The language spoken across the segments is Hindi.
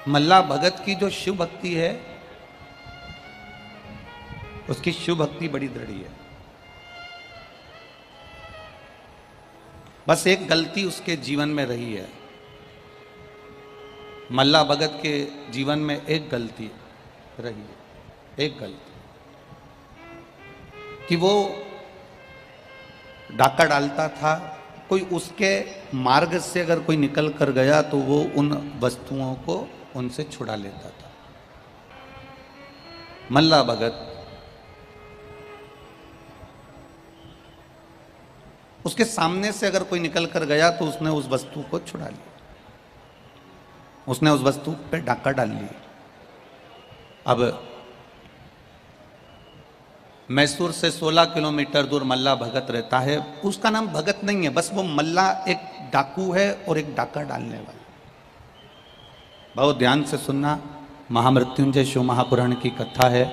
मल्ला भगत की जो शिव भक्ति है, उसकी शिव भक्ति बड़ी दृढ़ है। बस एक गलती उसके जीवन में रही है। मल्ला भगत के जीवन में एक गलती रही है, एक गलती, कि वो डाका डालता था, कोई उसके मार्ग से अगर कोई निकल कर गया तो वो उन वस्तुओं को उनसे छुड़ा लेता था। मल्ला भगत उसके सामने से अगर कोई निकल कर गया तो उसने उस वस्तु को छुड़ा लिया, उसने उस वस्तु पे डाका डाल लिया। अब मैसूर से 16 किलोमीटर दूर मल्ला भगत रहता है। उसका नाम भगत नहीं है, बस वो मल्ला एक डाकू है और एक डाका डालने वाला। बहुत ध्यान से सुनना, महामृत्युंजय शिव महापुराण की कथा है।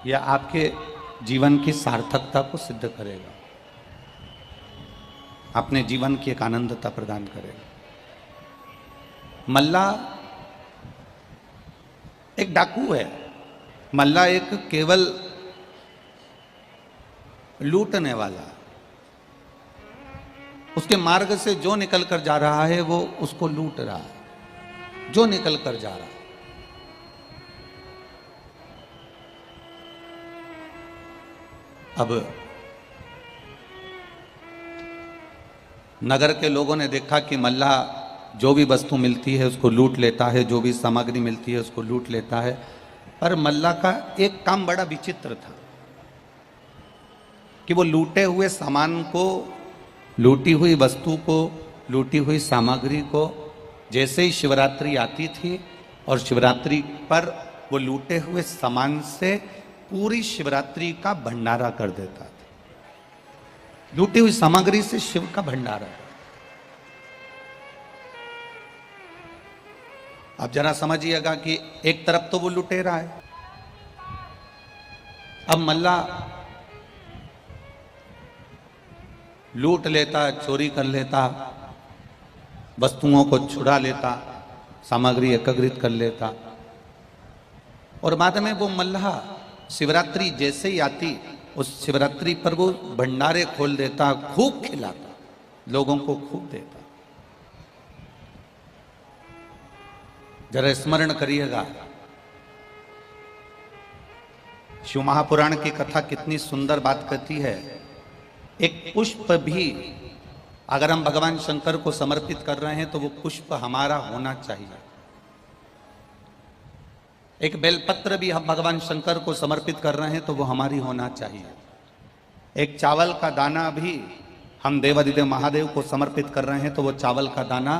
यह आपके जीवन की सार्थकता को सिद्ध करेगा, अपने जीवन की एक आनंदता प्रदान करेगा। मल्ला एक डाकू है, मल्ला एक केवल लूटने वाला। उसके मार्ग से जो निकल कर जा रहा है वो उसको लूट रहा है, जो निकल कर जा रहा है। अब नगर के लोगों ने देखा कि मल्ला जो भी वस्तु मिलती है उसको लूट लेता है, जो भी सामग्री मिलती है उसको लूट लेता है। पर मल्ला का एक काम बड़ा विचित्र था कि वो लूटे हुए सामान को, लूटी हुई वस्तु को, लूटी हुई सामग्री को, जैसे ही शिवरात्रि आती थी और शिवरात्रि पर वो लूटे हुए सामान से पूरी शिवरात्रि का भंडारा कर देता था। लूटी हुई सामग्री से शिव का भंडारा। अब जरा समझिएगा कि एक तरफ तो वो लुटेरा है, अब मल्ला लूट लेता, चोरी कर लेता, वस्तुओं को छुड़ा लेता, सामग्री एकत्रित कर लेता, और बाद में वो मल्ला शिवरात्रि जैसे ही आती उस शिवरात्रि पर वो भंडारे खोल देता, खूब खिलाता, लोगों को खूब देता। जरा स्मरण करिएगा, शिव महापुराण की कथा कितनी सुंदर बात कहती है। एक पुष्प भी अगर हम भगवान शंकर को समर्पित कर रहे हैं तो वो पुष्प हमारा होना चाहिए। एक बेलपत्र भी हम भगवान शंकर को समर्पित कर रहे हैं तो वो हमारी होना चाहिए। एक चावल का दाना भी हम देवाधिदेव महादेव को समर्पित कर रहे हैं तो वो चावल का दाना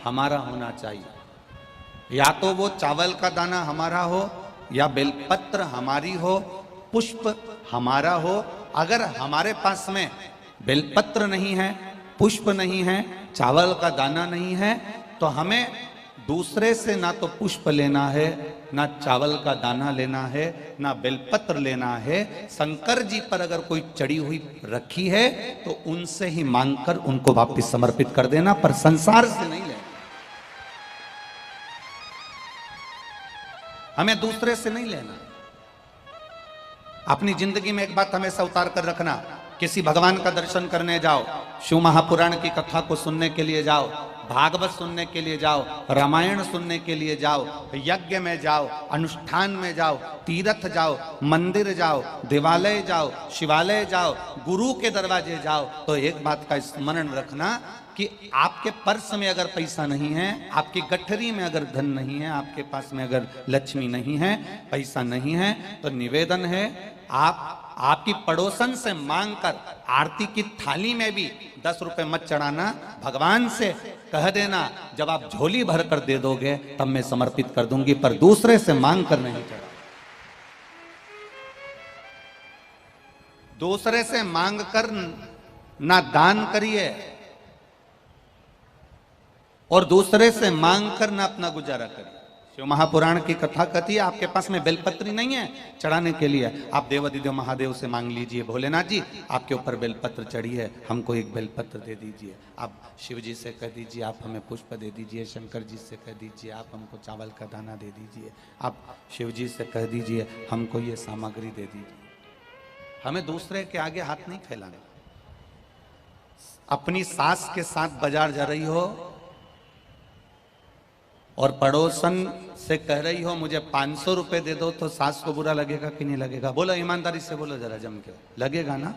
हमारा होना चाहिए। या तो वो चावल का दाना हमारा हो या बेलपत्र हमारी हो, पुष्प हमारा हो। अगर हमारे पास में बेलपत्र नहीं है, पुष्प नहीं है, चावल का दाना नहीं है, तो हमें दूसरे से ना तो पुष्प लेना है, ना चावल का दाना लेना है, ना बेलपत्र लेना है। शंकर जी पर अगर कोई चढ़ी हुई रखी है तो उनसे ही मांगकर उनको वापस समर्पित कर देना, पर संसार से नहीं लेना। हमें दूसरे से नहीं लेना। अपनी जिंदगी में एक बात हमेशा उतार कर रखना, किसी भगवान का दर्शन करने जाओ, शिव महापुराण की कथा को सुनने के लिए जाओ, भागवत सुनने के लिए जाओ, रामायण सुनने के लिए जाओ, यज्ञ में जाओ, अनुष्ठान में जाओ, तीर्थ जाओ, मंदिर जाओ, देवालय जाओ, शिवालय जाओ, गुरु के दरवाजे जाओ, तो एक बात का स्मरण रखना कि आपके पर्स में अगर पैसा नहीं है, आपकी गठरी में अगर धन नहीं है, आपके पास में अगर लक्ष्मी नहीं है, पैसा नहीं है, तो निवेदन है आपकी पड़ोसन से मांगकर आरती की थाली में भी 10 रुपए मत चढ़ाना। भगवान से कह देना जब आप झोली भर कर दे दोगे तब मैं समर्पित कर दूंगी, पर दूसरे से मांग कर नहीं चढ़ा। दूसरे से मांग कर ना दान करिए और दूसरे से मांग कर ना अपना गुजारा करिए। शिव महापुराण की कथा कहती है आपके पास में बेलपत्री नहीं है चढ़ाने के लिए, आप देवाधिदेव महादेव से मांग लीजिए, भोलेनाथ जी आपके ऊपर बेलपत्र चढ़ी है, हमको एक बेलपत्र दे दीजिए। आप शिव जी से कह दीजिए आप हमें पुष्प दे दीजिए, शंकर जी से कह दीजिए आप हमको चावल का दाना दे दीजिए, आप शिव जी से कह दीजिए हमको ये सामग्री दे दीजिए। हमें दूसरे के आगे हाथ नहीं फैलाना। अपनी सास के साथ बाजार जा रही हो और पड़ोसन से कह रही हो मुझे 500 रुपए दे दो, तो सास को बुरा लगेगा कि नहीं लगेगा? बोलो ईमानदारी से बोलो जरा जम के, लगेगा ना?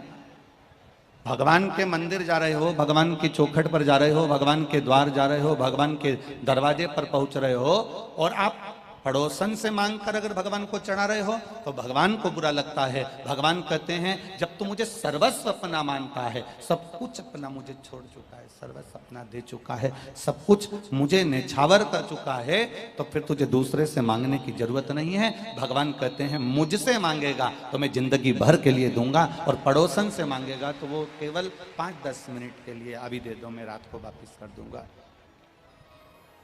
भगवान के मंदिर जा रहे हो, भगवान की चौखट पर जा रहे हो, भगवान के द्वार जा रहे हो, भगवान के दरवाजे पर पहुंच रहे हो और आप पड़ोसन से मांग कर अगर भगवान को चढ़ा रहे हो तो भगवान को बुरा लगता है। भगवान कहते हैं जब तू मुझे सर्वस्व अपना मानता है, सब कुछ अपना मुझे छोड़ चुका है, सर्वस्व अपना दे चुका है, सब कुछ मुझे निछावर कर चुका है, तो फिर तुझे दूसरे से मांगने की जरूरत नहीं है। भगवान कहते हैं मुझसे मांगेगा तो मैं जिंदगी भर के लिए दूंगा, और पड़ोसन से मांगेगा तो वो केवल 5-10 मिनट के लिए, अभी दे दो मैं रात को वापिस कर दूंगा,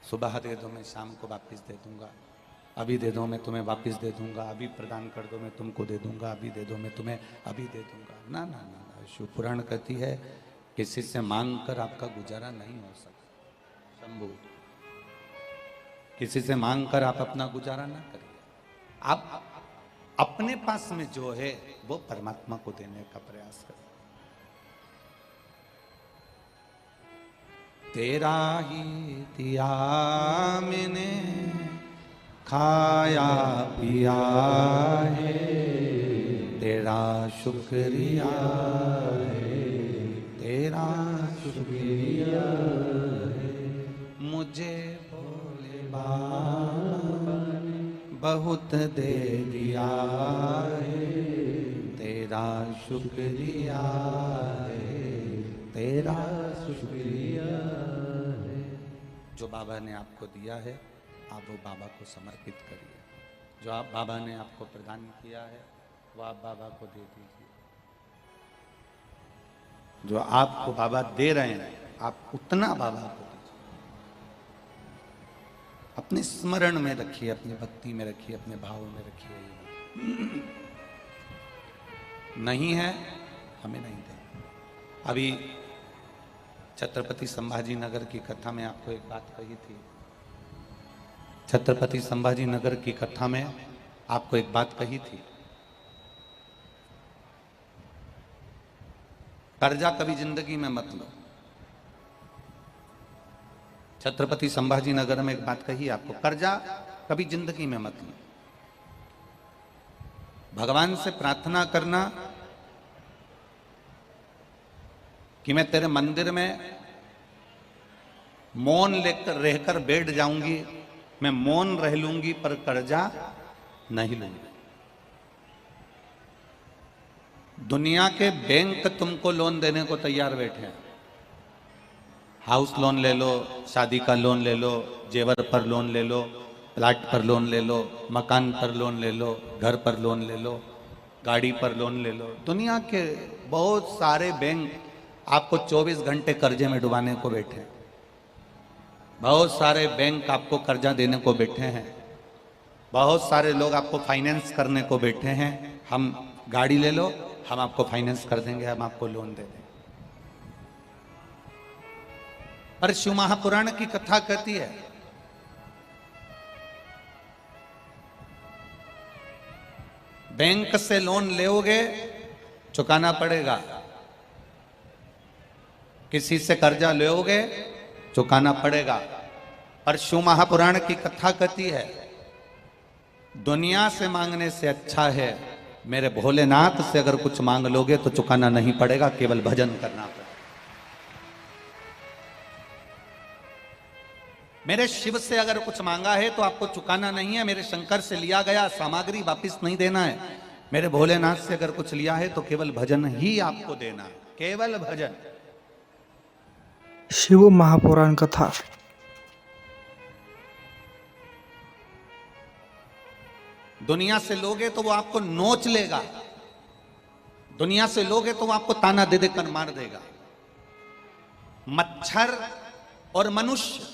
सुबह दे दो मैं शाम को वापिस दे दूंगा, अभी दे दो मैं तुम्हें वापस दे दूंगा, अभी प्रदान कर दो मैं तुमको दे दूंगा, अभी दे दो मैं तुम्हें अभी दे दूंगा। ना ना ना ना, शिव पुराण कहती है किसी से मांग कर आपका गुजारा नहीं हो सकता। शंभू, किसी से मांग कर आप अपना गुजारा ना करिए। आप अपने पास में जो है वो परमात्मा को देने का प्रयास करें। तेरा ही दिया मैंने खाया पिया है, तेरा शुक्रिया है, तेरा शुक्रिया है, मुझे भोले बाबा ने बहुत दे दिया है, तेरा शुक्रिया है, तेरा शुक्रिया है। जो बाबा ने आपको दिया है आप वो बाबा को समर्पित करिए, जो आप बाबा ने आपको प्रदान किया है वो आप बाबा को दे दीजिए, जो आपको बाबा दे रहे हैं आप उतना बाबा को दीजिए। अपने स्मरण में रखिए, अपनी भक्ति में रखिए, अपने भाव में रखिए। नहीं है हमें नहीं दे। अभी छत्रपति संभाजी नगर की कथा में आपको एक बात कही थी, छत्रपति संभाजी नगर की कथा में आपको एक बात कही थी, कर्जा कभी जिंदगी में मत लो। छत्रपति संभाजी नगर में एक बात कही आपको, कर्जा कभी जिंदगी में मत लो। भगवान से प्रार्थना करना कि मैं तेरे मंदिर में मौन लेकर रहकर बैठ जाऊंगी, मैं मौन रह लूंगी पर कर्जा नहीं लूंगी। दुनिया के बैंक तुमको लोन देने को तैयार बैठे हैं। हाउस लोन ले लो, शादी का लोन ले लो, जेवर पर लोन ले लो, प्लाट पर लोन ले लो, मकान पर लोन ले लो, घर पर लोन ले लो, गाड़ी पर लोन ले लो। दुनिया के बहुत सारे बैंक आपको 24 घंटे कर्जे में डुबाने को बैठे हैं। बहुत सारे बैंक आपको कर्जा देने को बैठे हैं। बहुत सारे लोग आपको फाइनेंस करने को बैठे हैं। हम गाड़ी ले लो, हम आपको फाइनेंस कर देंगे, हम आपको लोन दे देंगे। पर शिव महापुराण की कथा कहती है बैंक से लोन लोगे चुकाना पड़ेगा, किसी से कर्जा लोगे चुकाना पड़ेगा। और शिव महापुराण की कथा कहती है दुनिया से मांगने से अच्छा है मेरे भोलेनाथ से अगर कुछ मांग लोगे तो चुकाना नहीं पड़ेगा, केवल भजन करना पड़ेगा। मेरे शिव से अगर कुछ मांगा है तो आपको चुकाना नहीं है, मेरे शंकर से लिया गया सामग्री वापस नहीं देना है। मेरे भोलेनाथ से अगर कुछ लिया है तो केवल भजन ही आपको देना है, केवल भजन। शिव महापुराण कथा। दुनिया से लोगे तो वो आपको नोच लेगा, दुनिया से लोगे तो वो आपको ताना दे देकर मार देगा। मच्छर और मनुष्य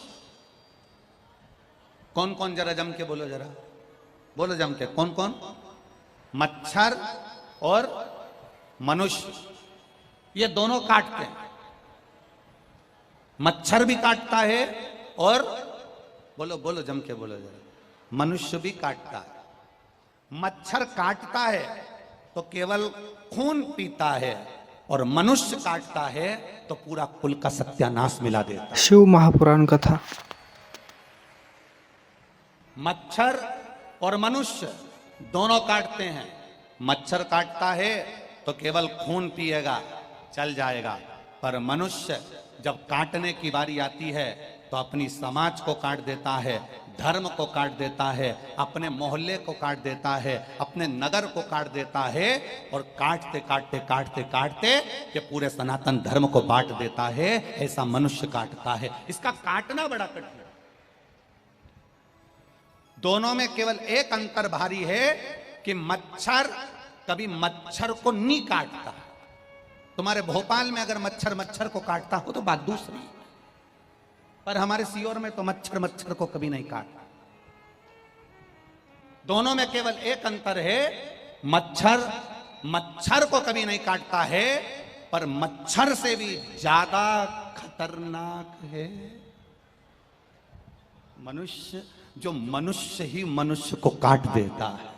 कौन कौन, जरा जम के बोलो, जरा बोलो जम के, कौन कौन? मच्छर और मनुष्य, ये दोनों काटते हैं। मच्छर भी काटता है और बोलो बोलो जम के बोलो जरा, मनुष्य भी काटता है। मच्छर काटता है तो केवल खून पीता है, और मनुष्य काटता है तो पूरा कुल का सत्यानाश मिला देता है। शिव महापुराण कथा। मच्छर और मनुष्य दोनों काटते हैं। मच्छर काटता है तो केवल खून पिएगा, चल जाएगा, पर मनुष्य जब काटने की बारी आती है तो अपनी समाज को काट देता है, धर्म को काट देता है, अपने मोहल्ले को काट देता है, अपने नगर को काट देता है, और काटते काटते काटते काटते ये पूरे सनातन धर्म को बांट देता है। ऐसा मनुष्य काटता है। इसका काटना बड़ा कठिन है। दोनों में केवल एक अंतर भारी है कि मच्छर कभी मच्छर को नहीं काटता। तुम्हारे भोपाल में अगर मच्छर मच्छर को काटता हो तो बात दूसरी, पर हमारे सीओर में तो मच्छर मच्छर को कभी नहीं काटता। दोनों में केवल एक अंतर है, मच्छर मच्छर को कभी नहीं काटता है, पर मच्छर से भी ज्यादा खतरनाक है मनुष्य, जो मनुष्य ही मनुष्य को काट देता है,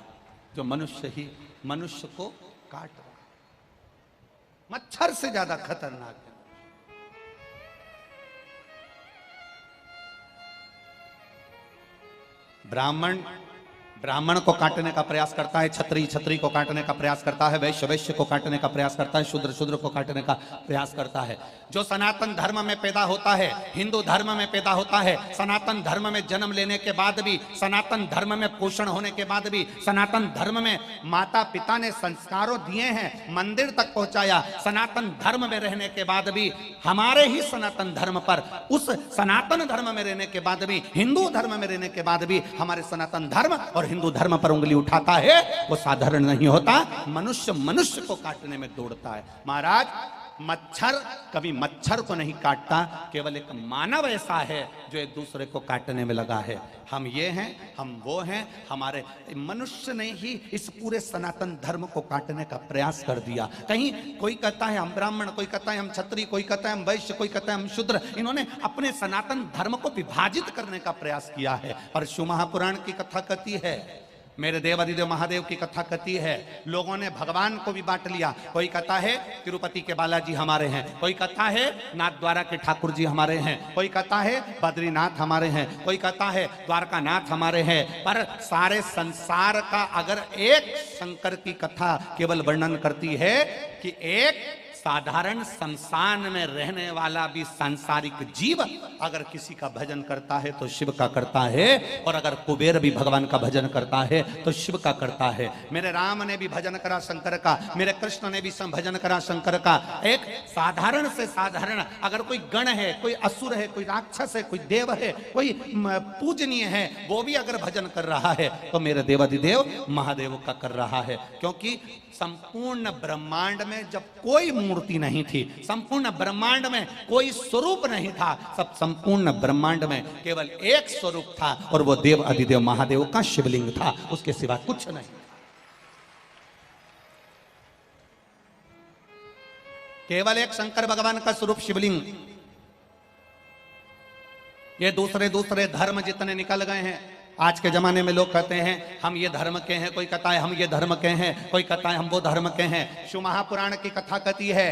जो मनुष्य ही मनुष्य को काट रहा है। मच्छर से ज्यादा खतरनाक है। ब्राह्मण ब्राह्मण को काटने का प्रयास करता है, छत्री छत्री को काटने का प्रयास करता है, वैश्य वैश्य को काटने का प्रयास करता है, शूद्र शूद्र को काटने का प्रयास करता है। जो सनातन धर्म में पैदा होता है, हिंदू धर्म में पैदा होता है, सनातन धर्म में जन्म लेने के बाद भी, सनातन धर्म में पोषण होने के बाद भी, सनातन धर्म में माता पिता ने संस्कारों दिए हैं, मंदिर तक पहुंचाया, सनातन धर्म में रहने के बाद भी, हमारे ही सनातन धर्म पर, उस सनातन धर्म में रहने के बाद भी, हिंदू धर्म में रहने के बाद भी हमारे सनातन धर्म और हिंदू धर्म पर उंगली उठाता है, वो साधारण नहीं होता। मनुष्य मनुष्य को काटने में दौड़ता है। महाराज, मच्छर कभी मच्छर को नहीं काटता, केवल एक मानव ऐसा है जो एक दूसरे को काटने में लगा है। हम ये हैं, हम वो हैं, हमारे मनुष्य ने ही इस पूरे सनातन धर्म को काटने का प्रयास कर दिया। कहीं कोई कहता है हम ब्राह्मण, कोई कहता है हम क्षत्रिय, कोई कहता है हम वैश्य, कोई कहता है हम शूद्र। इन्होंने अपने सनातन धर्म को विभाजित करने का प्रयास किया है। और शिव महापुराण की कथा कहती है, मेरे देव अधिदेव महादेव की कथा कहती है, लोगों ने भगवान को भी बांट लिया। कोई कहता है तिरुपति के बालाजी हमारे हैं, कोई कहता है नाथ द्वारा के ठाकुर जी हमारे हैं, कोई कहता है बद्रीनाथ हमारे हैं, कोई कहता है द्वारका नाथ हमारे हैं। पर सारे संसार का अगर एक शंकर की कथा केवल वर्णन करती है कि एक साधारण शमशान में रहने वाला भी सांसारिक जीव अगर किसी का भजन करता है तो शिव का करता है, और अगर कुबेर भी भगवान का भजन करता है तो शिव का करता है। मेरे राम ने भी भजन करा शंकर का, मेरे कृष्ण ने भी भजन करा शंकर का। एक साधारण से साधारण अगर कोई गण है, कोई असुर है, कोई राक्षस है, कोई देव है, कोई पूजनीय है, वो भी अगर भजन कर रहा है तो मेरे देवाधिदेव महादेव का कर रहा है। क्योंकि संपूर्ण ब्रह्मांड में जब कोई मूर्ति नहीं थी, संपूर्ण ब्रह्मांड में कोई स्वरूप नहीं था, सब संपूर्ण ब्रह्मांड में केवल एक स्वरूप था, और वो देव अधिदेव महादेव का शिवलिंग था, उसके सिवा कुछ नहीं। केवल एक शंकर भगवान का स्वरूप शिवलिंग। ये दूसरे दूसरे धर्म जितने निकल गए हैं, आज के जमाने में लोग कहते हैं हम ये धर्म के हैं, कोई कहता है हम ये धर्म के हैं, कोई कहता है हम वो धर्म के हैं। शिव महापुराण की कथा कहती है,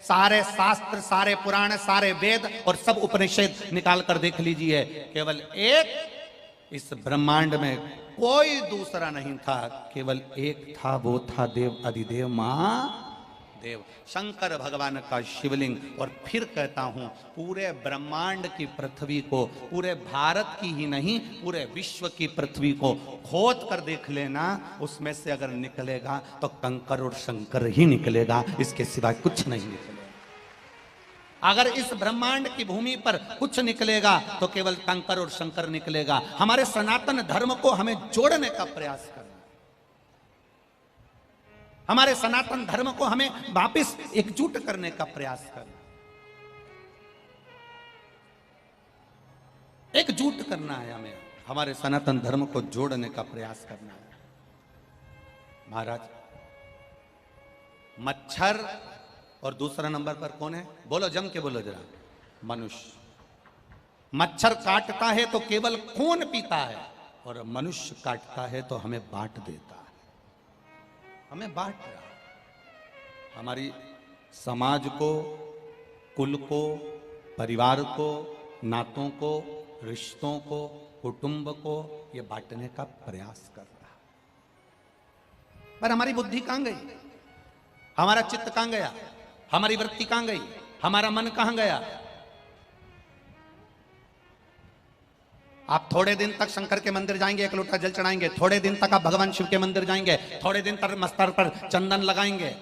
सारे शास्त्र, सारे पुराण, सारे वेद और सब उपनिषद निकाल कर देख लीजिए, केवल एक इस ब्रह्मांड में कोई दूसरा नहीं था, केवल एक था, वो था देव अधिदेव महादेव, शंकर भगवान का शिवलिंग। और फिर कहता हूं, पूरे ब्रह्मांड की पृथ्वी को, पूरे भारत की ही नहीं पूरे विश्व की पृथ्वी को खोद कर देख लेना, उसमें से अगर निकलेगा तो कंकर और शंकर ही निकलेगा, इसके सिवा कुछ नहीं निकलेगा। अगर इस ब्रह्मांड की भूमि पर कुछ निकलेगा तो केवल कंकर और शंकर निकलेगा। हमारे सनातन धर्म को हमें जोड़ने का प्रयास करना, हमारे सनातन धर्म को हमें वापस एकजुट करने का प्रयास करना, एकजुट करना है हमें। हमारे सनातन धर्म को जोड़ने का प्रयास करना है। महाराज, मच्छर और दूसरा नंबर पर कौन है? बोलो, जम के बोलो जरा। मनुष्य। मच्छर काटता है तो केवल खून पीता है, और मनुष्य काटता है तो हमें बांट देता है, हमें बांट रहा। हमारी समाज को, कुल को, परिवार को, नातों को, रिश्तों को, कुटुंब को ये बांटने का प्रयास कर रहा है। पर हमारी बुद्धि कहां गई? हमारा चित्त कहां गया? हमारी वृत्ति कहां गई? हमारा मन कहां गया? आप थोड़े दिन तक शंकर के मंदिर जाएंगे, एक लोटा जल चढ़ाएंगे, थोड़े दिन तक आप भगवान शिव के मंदिर जाएंगे, थोड़े दिन तक मस्तर पर चंदन लगाएंगे,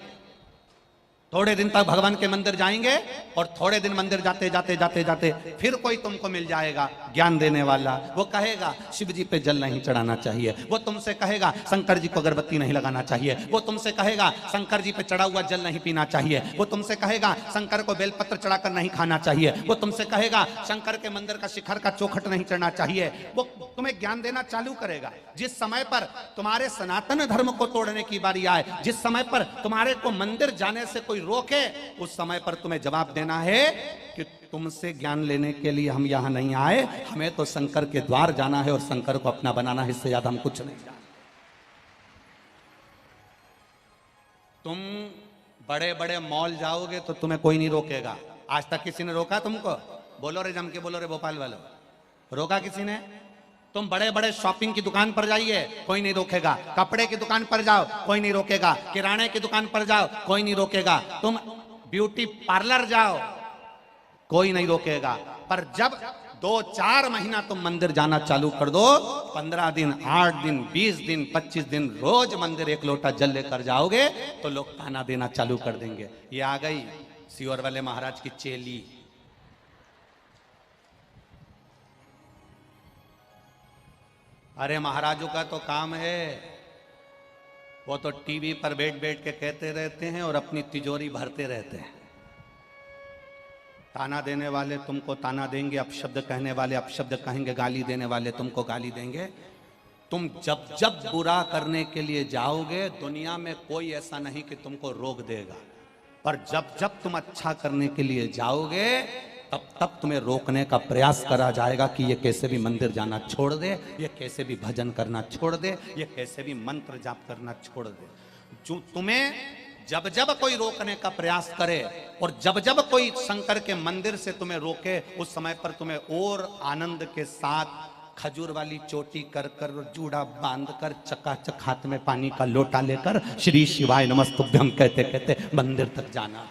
थोड़े दिन तक भगवान के मंदिर जाएंगे, और थोड़े दिन मंदिर जाते जाते जाते जाते फिर कोई तुमको मिल जाएगा ज्ञान देने वाला। वो कहेगा शिव जी पे जल नहीं चढ़ाना चाहिए, वो तुमसे कहेगा शंकर जी को अगरबत्ती नहीं लगाना चाहिए, वो तुमसे कहेगा शंकर जी पे चढ़ा हुआ जल नहीं पीना चाहिए, वो तुमसे कहेगा शंकर को बेलपत्र चढ़ाकर नहीं खाना चाहिए, वो तुमसे कहेगा शंकर के मंदिर का शिखर का चौखट नहीं चढ़ना चाहिए। वो तुम्हें ज्ञान देना चालू करेगा। जिस समय पर तुम्हारे सनातन धर्म को तोड़ने की बारी आए, जिस समय पर तुम्हारे को मंदिर जाने से कोई रोके, उस समय पर तुम्हें जवाब देना है कि तुमसे ज्ञान लेने के लिए हम यहां नहीं आए, हमें तो शंकर के द्वार जाना है और शंकर को अपना बनाना है, इससे ज्यादा हम कुछ नहीं जानते। तुम बड़े बड़े मॉल जाओगे तो तुम्हें कोई नहीं रोकेगा। आज तक किसी ने रोका तुमको? बोलो रे, जम के बोलो रे भोपाल वालों, रोका किसी ने? तुम बड़े बड़े शॉपिंग की दुकान पर जाइए, कोई नहीं रोकेगा। कपड़े की दुकान पर जाओ, कोई नहीं रोकेगा। किराने की दुकान पर जाओ, कोई नहीं रोकेगा। तुम ब्यूटी पार्लर जाओ, कोई नहीं रोकेगा। पर जब 2-4 महीना तुम मंदिर जाना चालू कर दो, 15 दिन, 8 दिन, 20 दिन, 25 दिन रोज मंदिर एक लोटा जल लेकर जाओगे, तो लोग ताना देना चालू कर देंगे, ये आ गई सीवर वाले महाराज की चेली। अरे महाराजों का तो काम है, वो तो टीवी पर बैठ बैठ के कहते रहते हैं और अपनी तिजोरी भरते रहते हैं। ताना देने वाले तुमको ताना देंगे, अपशब्द कहने वाले अपशब्द कहेंगे, गाली देने वाले तुमको गाली देंगे। तुम जब जब बुरा करने के लिए जाओगे, दुनिया में कोई ऐसा नहीं कि तुमको रोक देगा, पर जब जब तुम अच्छा करने के लिए जाओगे, तब तब तुम्हें रोकने का प्रयास करा जाएगा कि ये कैसे भी मंदिर जाना छोड़ दे, ये कैसे भी भजन करना छोड़ दे, ये कैसे भी मंत्र जाप करना छोड़ दे। जो तुम्हें जब जब कोई रोकने का प्रयास करे और जब जब कोई शंकर के मंदिर से तुम्हें रोके, उस समय पर तुम्हें और आनंद के साथ खजूर वाली चोटी कर कर, जूड़ा बांध कर, चकाचक हाथ में पानी का लोटा लेकर श्री शिवाय नमस्तुभ्यम कहते कहते मंदिर तक जाना।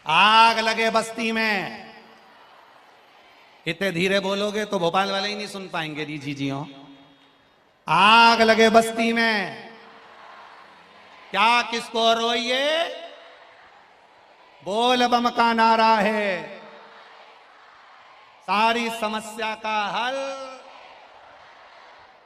आग लगे बस्ती में, इतने धीरे बोलोगे तो भोपाल वाले ही नहीं सुन पाएंगे। जी हो। आग लगे बस्ती में, क्या किसको रोइए, बोल बम का नारा है, सारी समस्या का हल।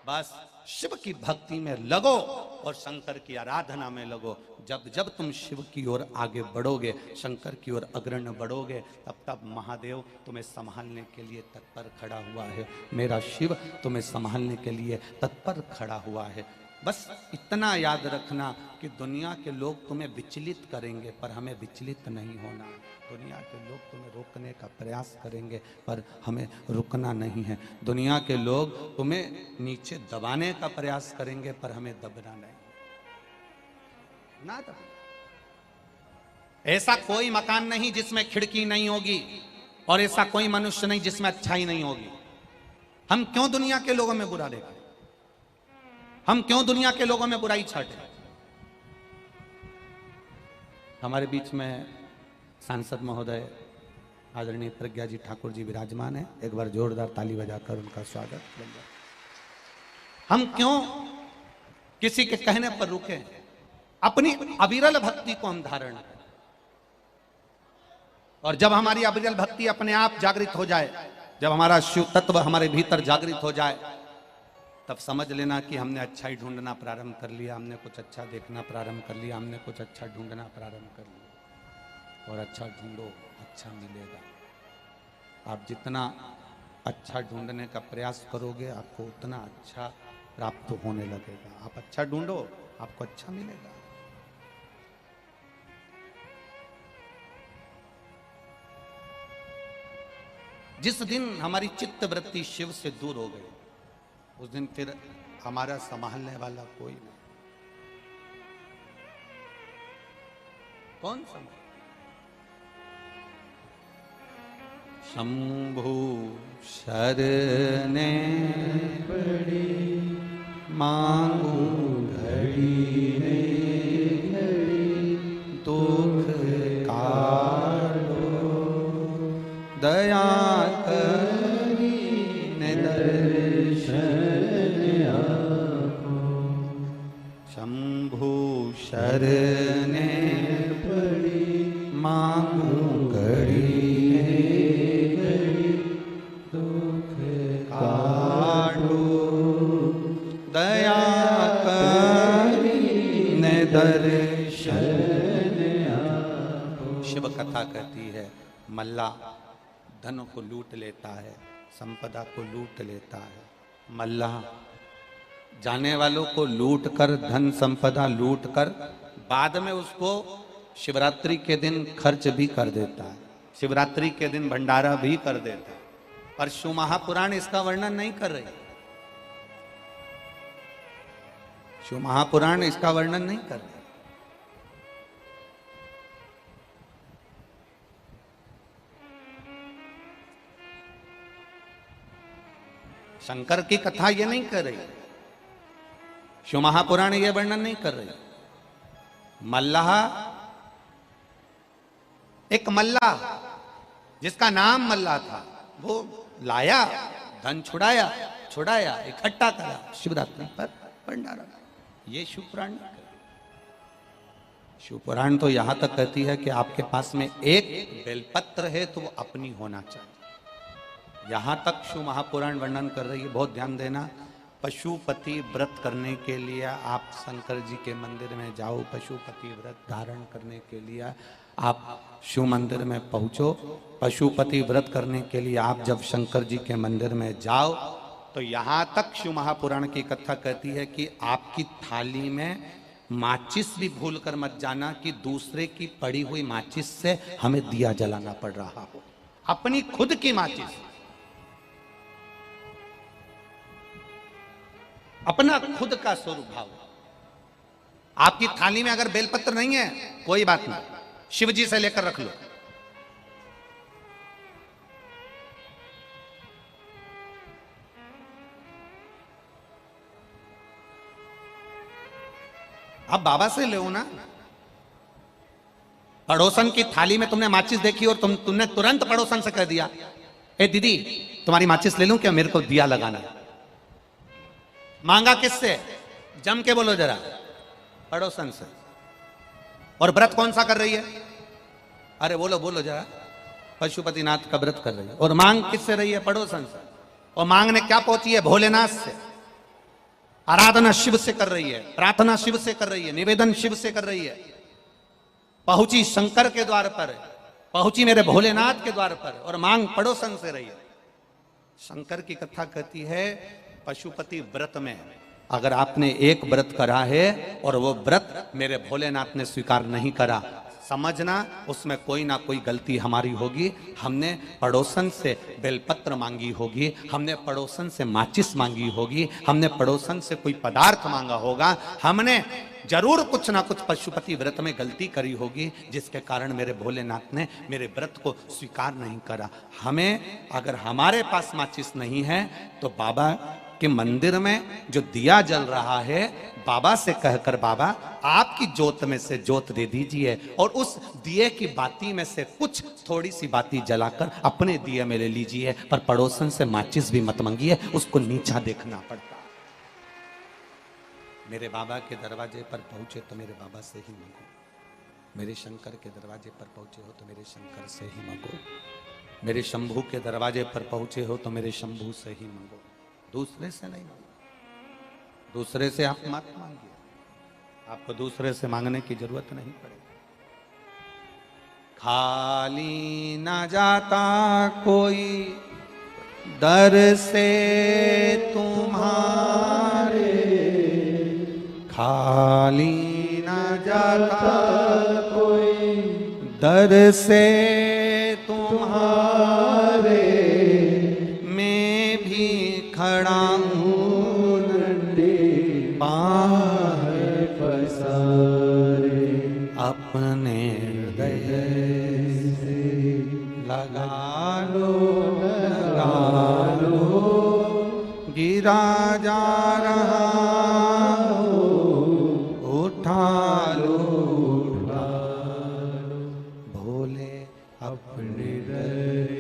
बस शिव की भक्ति में लगो और शंकर की आराधना में लगो। जब जब तुम शिव की ओर आगे बढ़ोगे, शंकर की ओर अग्रणी बढ़ोगे, तब तब महादेव तुम्हें संभालने के लिए तत्पर खड़ा हुआ है। मेरा शिव तुम्हें संभालने के लिए तत्पर खड़ा हुआ है। बस इतना याद रखना कि दुनिया के लोग तुम्हें विचलित करेंगे, पर हमें विचलित नहीं होना। दुनिया के लोग तुम्हें रोकने का प्रयास करेंगे, पर हमें रुकना नहीं है। दुनिया के लोग तुम्हें नीचे दबाने का प्रयास करेंगे, पर हमें दबना नहीं, ना दबना। ऐसा कोई मकान नहीं जिसमें खिड़की नहीं होगी, और ऐसा कोई मनुष्य नहीं जिसमें अच्छाई नहीं होगी। हम क्यों दुनिया के लोगों में बुरा देखें? हम क्यों दुनिया के लोगों में बुराई छाटें? हमारे बीच में सांसद महोदय आदरणीय प्रज्ञा जी ठाकुर जी विराजमान है। एक बार जोरदार ताली बजाकर उनका स्वागत। हम क्यों किसी के कहने पर रुके? अपनी अविरल भक्ति को हम धारण करें, और जब हमारी अविरल भक्ति अपने आप जागृत हो जाए, जब हमारा शिव तत्व हमारे भीतर जागृत हो जाए, तब समझ लेना कि हमने अच्छा ही ढूंढना प्रारंभ कर लिया, हमने कुछ अच्छा देखना प्रारंभ कर लिया, हमने कुछ अच्छा ढूंढना प्रारंभ कर लिया। और अच्छा ढूंढो, अच्छा मिलेगा। आप जितना अच्छा ढूंढने का प्रयास करोगे आपको उतना अच्छा प्राप्त होने लगेगा। आप अच्छा ढूंढो, आपको अच्छा मिलेगा। जिस दिन हमारी चित्त वृत्ति शिव से दूर हो गई, उस दिन फिर हमारा संभालने वाला कोई नहीं। कौन संभाल? शंभु शरणे पड़ी मांगू घड़ी ने घड़ी, दुख काटो दया करी ने दर्शन आपो। शंभु शरणे पड़ी मांगू घड़ी दया करीने दर्शन आपो। शिव कथा कहती है, मल्ला धन को लूट लेता है, संपदा को लूट लेता है। मल्ला जाने वालों को लूट कर, धन संपदा लूट कर, बाद में उसको शिवरात्रि के दिन खर्च भी कर देता है, शिवरात्रि के दिन भंडारा भी कर देता है। पर शिव महापुराण इसका वर्णन नहीं कर रही। शिव महापुराण इसका वर्णन नहीं कर रहे। शंकर की कथा ये नहीं कर रही, शिव महापुराण ये वर्णन नहीं कर रही। मल्लाह, एक मल्लाह जिसका नाम मल्लाह था, वो लाया, धन छुड़ाया, इकट्ठा करा, शिवरात्रि पर भंडारा। ये शिव पुराण, शिव पुराण तो यहां तक कहती है कि आपके पास में एक बेलपत्र है तो वो अपनी होना चाहिए। यहां तक शिव महापुराण वर्णन कर रही है। बहुत ध्यान देना, पशुपति व्रत करने के लिए आप शंकर जी के मंदिर में जाओ, पशुपति व्रत धारण करने के लिए आप शिव मंदिर में पहुंचो। पशुपति व्रत करने के लिए आप जब शंकर जी के मंदिर में जाओ तो यहां तक शिव महापुराण की कथा कहती है कि आपकी थाली में माचिस भी भूल कर मत जाना कि दूसरे की पड़ी हुई माचिस से हमें दिया जलाना पड़ रहा हो। अपनी खुद की माचिस, अपना खुद का स्वरूप भाव। आपकी थाली में अगर बेलपत्र नहीं है कोई बात नहीं, शिव जी से लेकर रख लो। अब बाबा से ले ना। पड़ोसन की थाली में तुमने माचिस देखी और तुमने तुरंत पड़ोसन से कह दिया, ए दीदी तुम्हारी माचिस ले लूं क्या, मेरे को दिया लगाना है। मांगा किससे? जम के बोलो जरा, पड़ोसन से। और व्रत कौन सा कर रही है? अरे बोलो बोलो जरा, पशुपतिनाथ का व्रत कर रही है। और मांग किससे रही है? पड़ोसन से। और मांगने क्या पहुंची है? भोलेनाथ से। आराधना शिव से कर रही है, प्रार्थना शिव से कर रही है, निवेदन शिव से कर रही है। पहुंची शंकर के द्वार पर, पहुंची मेरे भोलेनाथ के द्वार पर, और मांग पड़ोसन से रही है। शंकर की कथा कहती है पशुपति व्रत में अगर आपने एक व्रत करा है और वो व्रत मेरे भोलेनाथ ने स्वीकार नहीं करा, समझना उसमें कोई ना कोई गलती हमारी होगी। हमने पड़ोसन से बेलपत्र मांगी होगी, हमने पड़ोसन से माचिस मांगी होगी, हमने पड़ोसन से कोई पदार्थ मांगा होगा, हमने जरूर कुछ ना कुछ पशुपति व्रत में गलती करी होगी, जिसके कारण मेरे भोलेनाथ ने मेरे व्रत को स्वीकार नहीं करा। हमें अगर हमारे पास माचिस नहीं है तो बाबा के मंदिर में जो दिया जल रहा है, बाबा से कहकर बाबा आपकी जोत में से जोत दे दीजिए और उस दिए की बाती में से कुछ थोड़ी सी बाती जलाकर अपने दिए में ले लीजिए, पर पड़ोसन से माचिस भी मत मांगिए, उसको नीचा देखना पड़ता। मेरे बाबा के दरवाजे पर पहुंचे तो मेरे बाबा से ही मांगो, मेरे शंकर के दरवाजे पर पहुंचे हो तो मेरे शंकर से ही मांगो, मेरे शंभू के दरवाजे पर पहुंचे हो तो मेरे शंभू से ही मांगो, दूसरे से नहीं मांगो। दूसरे से आप मत मांगिए, आपको दूसरे से मांगने की जरूरत नहीं पड़ेगी। खाली ना जाता कोई दर से तुम्हारे खाली न जाता कोई, दर से तुम्हारे मैं भी खड़ा हूँ नंढे पाँव पसारे, अपने हृदय से लगा लो गिरा जा रहा हो, उठा लो उठा लो भोले अपने दर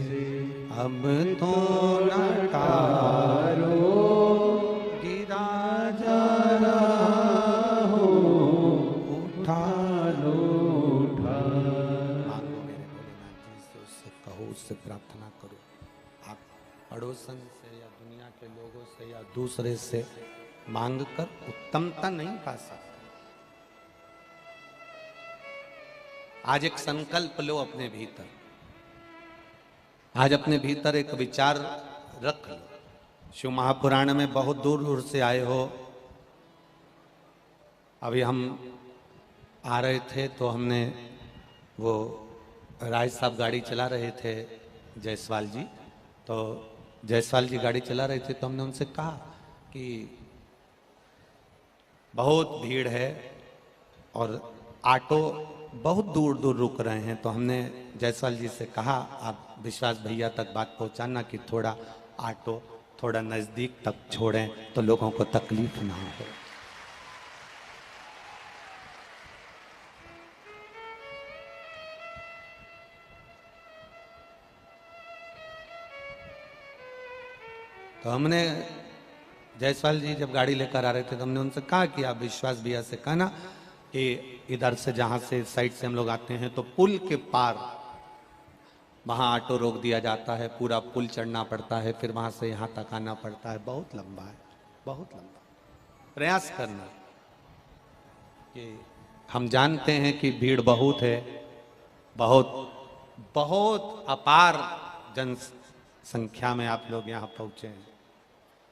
से, अब तो न टालो गिरा जा रहा हो, उठा लो उठा। मांगो मेरे भोलेनाथ जी से, उससे कहो, उससे प्रार्थना करो। आप पड़ोसन से या दुनिया के लोगों से या दूसरे से मांग कर उत्तमता नहीं पा सकते। आज एक संकल्प लो अपने भीतर, आज अपने भीतर एक विचार रख लो। शिव महापुराण में बहुत दूर दूर से आए हो। अभी हम आ रहे थे तो हमने वो राय साहब गाड़ी चला रहे थे, जायसवाल जी, तो जायसवाल जी गाड़ी चला रहे थे तो हमने उनसे कहा कि बहुत भीड़ है और ऑटो बहुत दूर दूर रुक रहे हैं, तो हमने जायसवाल जी से कहा आप विश्वास भैया तक बात पहुंचाना कि थोड़ा ऑटो थोड़ा नज़दीक तक छोड़ें तो लोगों को तकलीफ ना हो। तो हमने जायसवाल जी जब गाड़ी लेकर आ रहे थे तो हमने उनसे कहा कि आप विश्वास भैया से कहना कि इधर से जहाँ से साइड से हम लोग आते हैं तो पुल के पार वहाँ ऑटो रोक दिया जाता है, पूरा पुल चढ़ना पड़ता है, फिर वहाँ से यहाँ तक आना पड़ता है, बहुत लंबा है, बहुत लंबा। प्रयास करना कि हम जानते हैं कि भीड़ बहुत है, बहुत बहुत अपार जनसंख्या में आप लोग यहाँ पहुँचे हैं।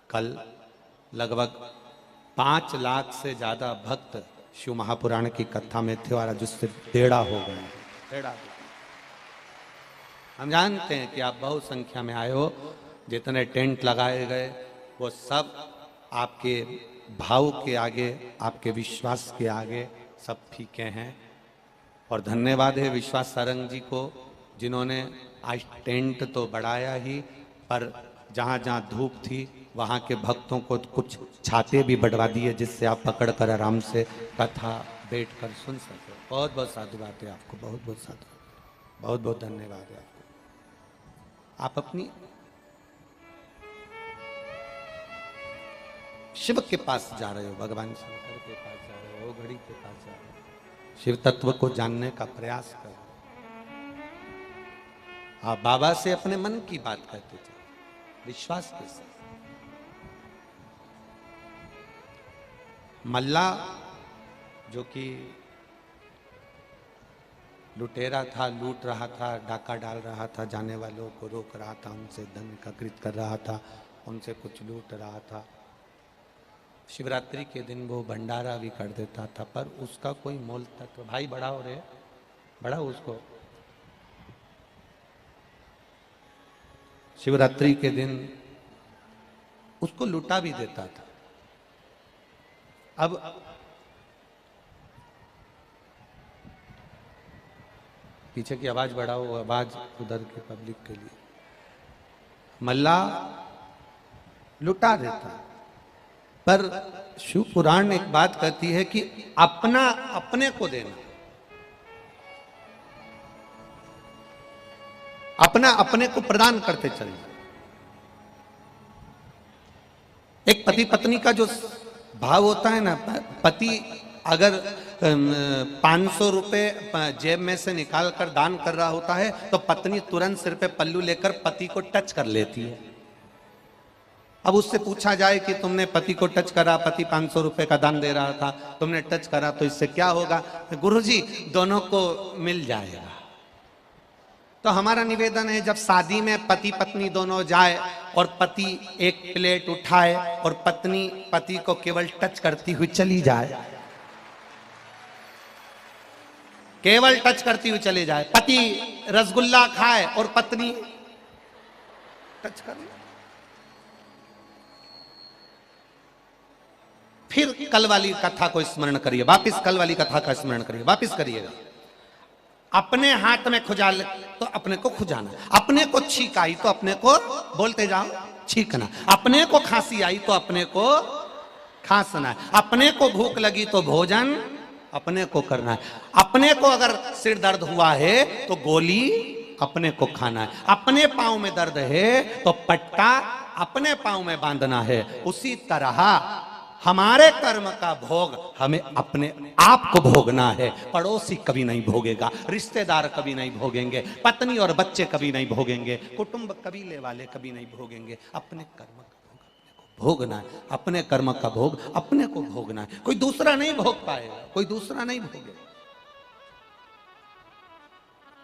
कल लगभग 5 लाख से ज़्यादा भक्त शिव महापुराण की कथा में थे और जिससे टेढ़ा हो गए, टेढ़ा। हम जानते हैं कि आप बहुत संख्या में आए हो, जितने टेंट लगाए गए वो सब आपके भाव के आगे, आपके विश्वास के आगे सब फीके हैं। और धन्यवाद है विश्वास सारंग जी को, जिन्होंने आज टेंट तो बढ़ाया ही, पर जहाँ जहाँ धूप थी वहाँ के भक्तों को कुछ छाते भी बढ़वा दिए, जिससे आप पकड़ कर आराम से कथा बैठ कर सुन सके। बहुत बहुत साधुवाद है आपको, बहुत बहुत साधुवाद, बहुत बहुत धन्यवाद है आपको। आप अपनी शिव के पास जा रहे हो, भगवान शंकर के पास जा रहे हो, घड़ी के पास जा रहे हो, शिव तत्व को जानने का प्रयास करो। आप बाबा से अपने मन की बात करते थे, विश्वास के साथ। मल्ला जो कि लुटेरा था, लूट रहा था, डाका डाल रहा था, जाने वालों को रोक रहा था, उनसे धन एकत्रित कर रहा था, उनसे कुछ लूट रहा था। शिवरात्रि के दिन वो भंडारा भी कर देता था, पर उसका कोई मोल तत्व, भाई बढ़ाओ रे, बढ़ाओ उसको। शिवरात्रि के दिन उसको लुटा भी देता था। अब पीछे की आवाज बढ़ाओ, आवाज उधर के पब्लिक के लिए। मल्ला लुटा देता, पर शिव पुराण एक बात कहती है कि अपना अपने को देना, अपना अपने को प्रदान करते चलना। एक पति पत्नी का जो भाव होता है ना, पति अगर 500 रुपए जेब में से निकाल कर दान कर रहा होता है तो पत्नी तुरंत सिर पे पल्लू लेकर पति को टच कर लेती है। अब उससे पूछा जाए कि तुमने पति को टच करा, पति 500 रुपए का दान दे रहा था, तुमने टच करा तो इससे क्या होगा? गुरुजी दोनों को मिल जाएगा। तो हमारा निवेदन है, जब शादी में पति पत्नी दोनों जाए और पति एक प्लेट उठाए और पत्नी पति को केवल टच करती हुई चली जाए, केवल टच करती हुई चली जाए, पति रसगुल्ला खाए और पत्नी टच कर, फिर कल वाली कथा को स्मरण करिए, वापिस कल वाली कथा का स्मरण करिए, वापिस करिएगा। अपने हाथ में खुजाल तो अपने को खुजाना, अपने को छींक आई तो अपने को बोलते जाओ छींकना, अपने को खांसी आई तो अपने को खांसना है, अपने को भूख लगी तो भोजन अपने को करना है, अपने को अगर सिर दर्द हुआ है तो गोली अपने को खाना है, अपने पांव में दर्द है तो पट्टा अपने पांव में बांधना है। उसी तरह हमारे कर्म का भोग हमें अपने आप को भोगना है, पड़ोसी कभी नहीं भोगेगा, रिश्तेदार कभी नहीं भोगेंगे, पत्नी और बच्चे कभी नहीं भोगेंगे, कुटुंब कबीले वाले कभी नहीं भोगेंगे। अपने कर्म का भोग अपने को भोगना है, अपने कर्म का भोग अपने को भोगना है, कोई दूसरा नहीं भोग पाएगा, कोई दूसरा नहीं भोगेगा,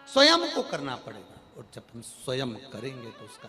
स्वयं को करना पड़ेगा। और जब हम स्वयं करेंगे तो उसका